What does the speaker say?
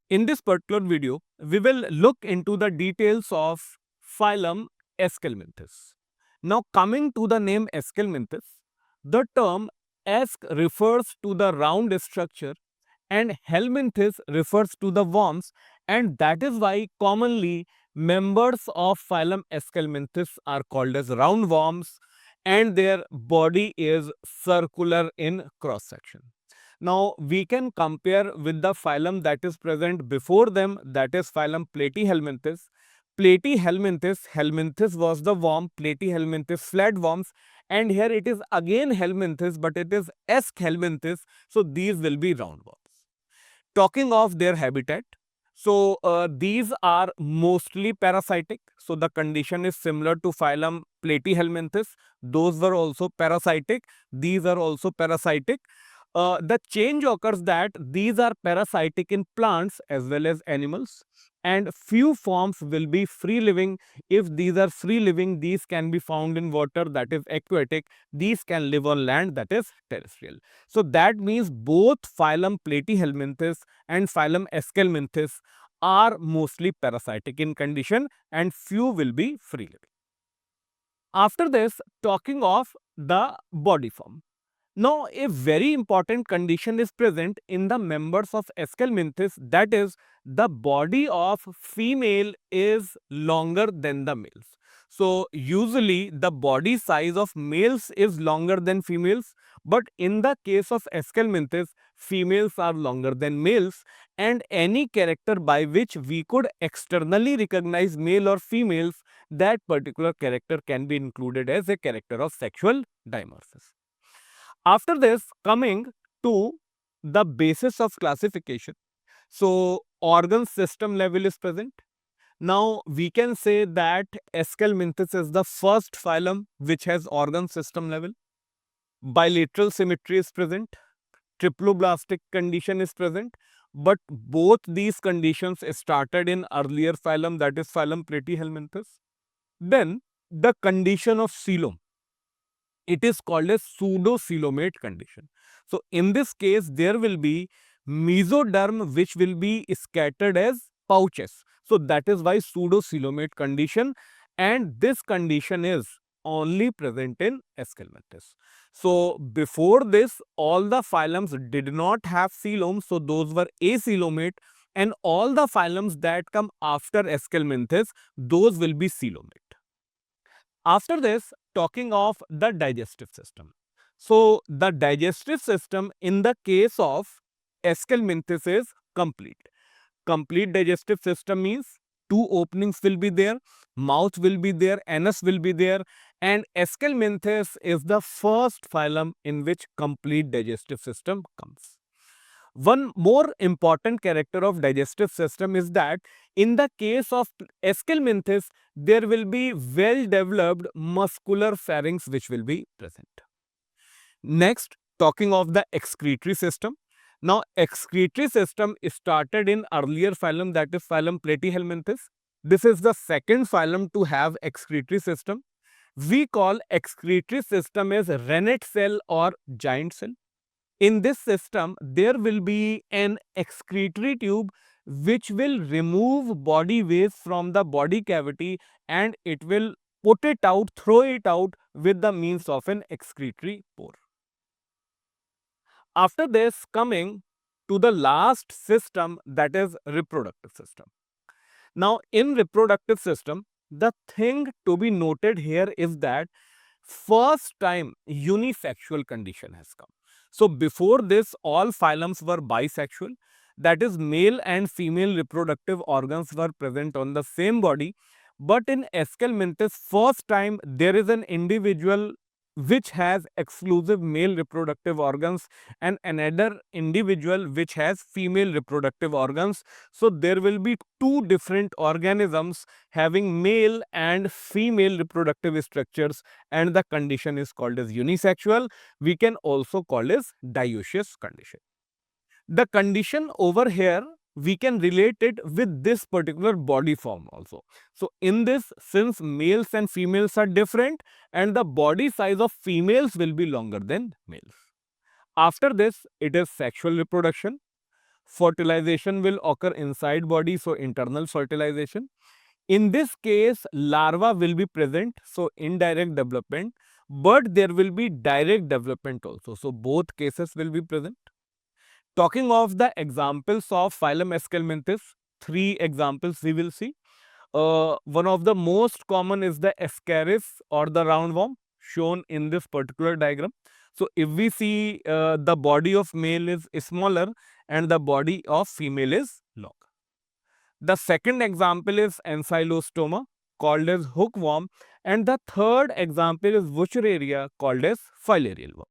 In this particular video, we will look into the details of phylum Aschelminthus. Now, coming to the name Aschelminthus, the term Asch refers to the round structure and Helminthus refers to the worms, and that is why commonly members of phylum Aschelminthus are called as roundworms and their body is circular in cross section. Now, we can compare with the phylum that is present before them, that is phylum Platyhelminthes. Platyhelminthes, Helminthus was the worm, Platyhelminthes flatworms, and here it is again Helminthus, but it is Aschelminthus, so these will be roundworms. Talking of their habitat, so these are mostly parasitic. So the condition is similar to phylum Platyhelminthes. Those were also parasitic. These are also parasitic. The change occurs that these are parasitic in plants as well as animals, and few forms will be free living. If these are free living, these can be found in water, that is aquatic. These can live on land, that is terrestrial. So that means both phylum Platyhelminthes and phylum Aschelminthus are mostly parasitic in condition and few will be free living. After this, talking of the body form. Now, a very important condition is present in the members of Aschelminthus, that is, the body of female is longer than the males. So, usually the body size of males is longer than females, but in the case of Aschelminthus, females are longer than males, and any character by which we could externally recognize male or females, that particular character can be included as a character of sexual dimorphism. After this, coming to the basis of classification. So, organ system level is present. Now, we can say that Aschelminthus is the first phylum which has organ system level. Bilateral symmetry is present. Triploblastic condition is present. But both these conditions started in earlier phylum, that is phylum Platyhelminthes. Then, the condition of coelom, it is called a pseudocoelomate condition. So, in this case, there will be mesoderm which will be scattered as pouches. So, that is why pseudocoelomate condition, and this condition is only present in Aschelminthus. So, before this, all the phylums did not have coelom, so those were acoelomate, and all the phylums that come after Aschelminthus, those will be coelomate. After this, talking of the digestive system. So, the digestive system in the case of Aschelminthus is complete. Complete digestive system means two openings will be there, mouth will be there, anus will be there, and Aschelminthus is the first phylum in which complete digestive system comes. One more important character of digestive system is that in the case of Aschelminthus, there will be well developed muscular pharynx which will be present. Next, talking of the excretory system. Now, excretory system started in earlier phylum, that is phylum Platyhelminthes. This is the second phylum to have excretory system. We call excretory system as rennet cell or giant cell. In this system, there will be an excretory tube which will remove body waste from the body cavity and it will put it out, throw it out with the means of an excretory pore. After this, coming to the last system, that is reproductive system. Now, in reproductive system, the thing to be noted here is that first time unisexual condition has come. So, before this, all phylums were bisexual, that is, male and female reproductive organs were present on the same body. But in Aschelminthus, first time there is an individual which has exclusive male reproductive organs and another individual which has female reproductive organs. So, there will be two different organisms having male and female reproductive structures, and the condition is called as unisexual. We can also call as dioecious condition. The condition over here, we can relate it with this particular body form also. So, in this, since males and females are different and the body size of females will be longer than males. After this, it is sexual reproduction. fertilization will occur inside body, so internal fertilization. In this case, larva will be present, so indirect development, but there will be direct development also. So both cases will be present. Talking of the examples of phylum Aschelminthis, three examples we will see. One of the most common is the Ascaris or the roundworm shown in this particular diagram. So if we see the body of male is smaller and the body of female is long. The second example is Ancylostoma called as hookworm, and the third example is Wuchereria called as filarial worm.